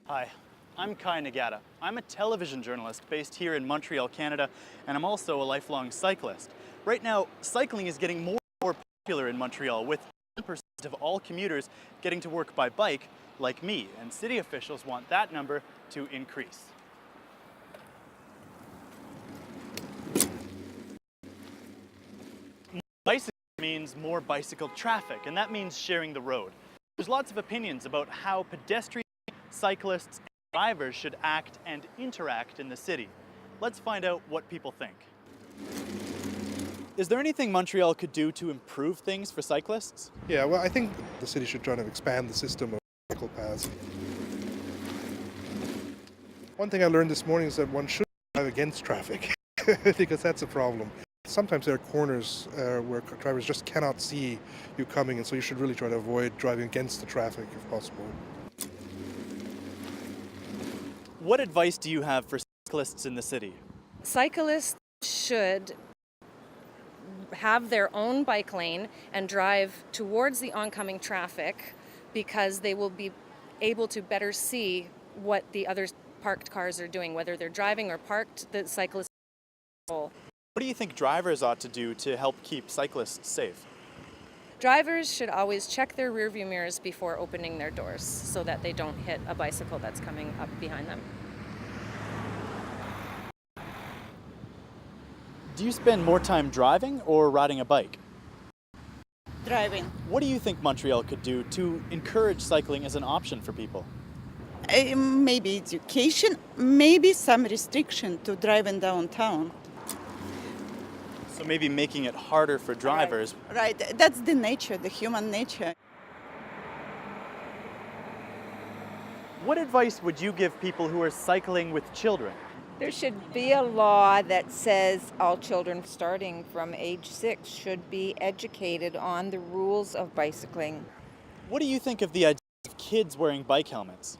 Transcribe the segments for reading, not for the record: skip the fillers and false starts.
Hi, I'm Kai Nagata. I'm a television journalist based here in Montreal, Canada, and I'm also a lifelong cyclist. Right now, cycling is getting more and more popular in Montreal, with 10% of all commuters getting to work by bike, like me, and city officials want that number to increase. Bicycle means more bicycle traffic, and that means sharing the road. There's lots of opinions about how pedestrians, cyclists, and drivers should act and interact in the city. Let's find out what people think. Is there anything Montreal could do to improve things for cyclists? Yeah, well, I think the city should try to expand the system of cycle paths. One thing I learned this morning is that one should drive against traffic because that's a problem. Sometimes there are corners where drivers just cannot see you coming, and so you should really try to avoid driving against the traffic if possible. What advice do you have for cyclists in the city? Cyclists should have their own bike lane and drive towards the oncoming traffic because they will be able to better see what the other parked cars are doing, whether they're driving or parked. The cyclists control. What do you think drivers ought to do to help keep cyclists safe? Drivers should always check their rearview mirrors before opening their doors so that they don't hit a bicycle that's coming up behind them. Do you spend more time driving or riding a bike? Driving. What do you think Montreal could do to encourage cycling as an option for people? Maybe education, maybe some restriction to driving downtown. So maybe making it harder for drivers. Right, that's the nature, the human nature. What advice would you give people who are cycling with children? There should be a law that says all children starting from age 6 should be educated on the rules of bicycling. What do you think of the idea of kids wearing bike helmets?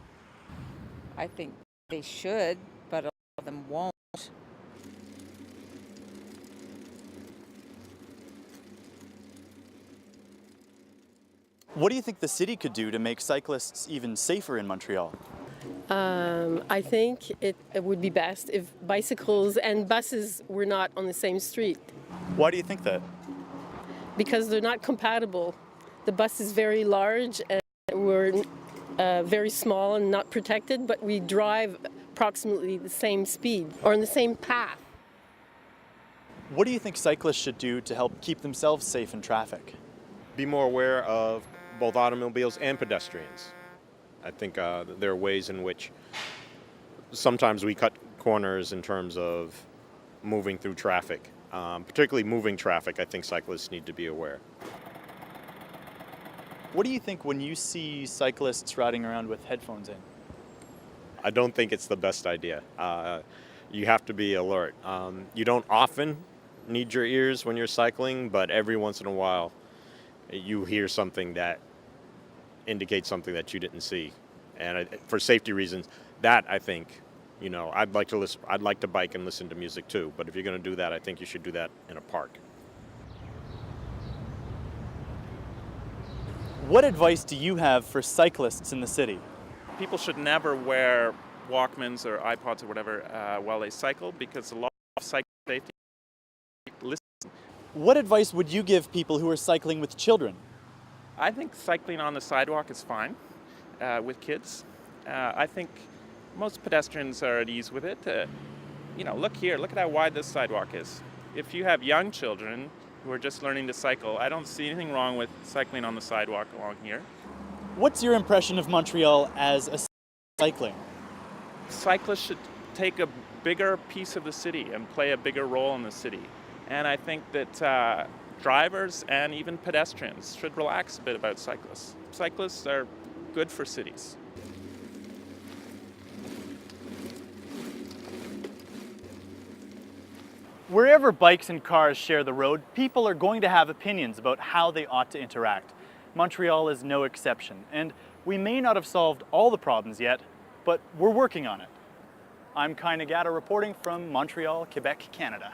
I think they should, but a lot of them won't. What do you think the city could do to make cyclists even safer in Montreal? I think it would be best if bicycles and buses were not on the same street Why do you think that? because they're not compatible. The bus is very large and we're very small and not protected, but we drive approximately the same speed or in the same path. What do you think cyclists should do to help keep themselves safe in traffic? Be more aware of both automobiles and pedestrians. I think there are ways in which sometimes we cut corners in terms of moving through traffic. Particularly moving traffic, I think cyclists need to be aware. What do you think when you see cyclists riding around with headphones in? I don't think it's the best idea. You have to be alert. You don't often need your ears when you're cycling, but every once in a while you hear something that indicates something that you didn't see. And for safety reasons, that I think, I'd like to bike and listen to music too, but if you're going to do that, I think you should do that in a park. What advice do you have for cyclists in the city? People should never wear Walkmans or iPods or whatever while they cycle because a lot of cycle safety. What advice would you give people who are cycling with children? I think cycling on the sidewalk is fine with kids. I think most pedestrians are at ease with it. Look here, look at how wide this sidewalk is. If you have young children who are just learning to cycle, I don't see anything wrong with cycling on the sidewalk along here. What's your impression of Montreal as a cycling? Cyclists should take a bigger piece of the city and play a bigger role in the city. And I think that drivers and even pedestrians should relax a bit about cyclists. Cyclists are good for cities. Wherever bikes and cars share the road, people are going to have opinions about how they ought to interact. Montreal is no exception, and we may not have solved all the problems yet, but we're working on it. I'm Kai Nagata reporting from Montreal, Quebec, Canada.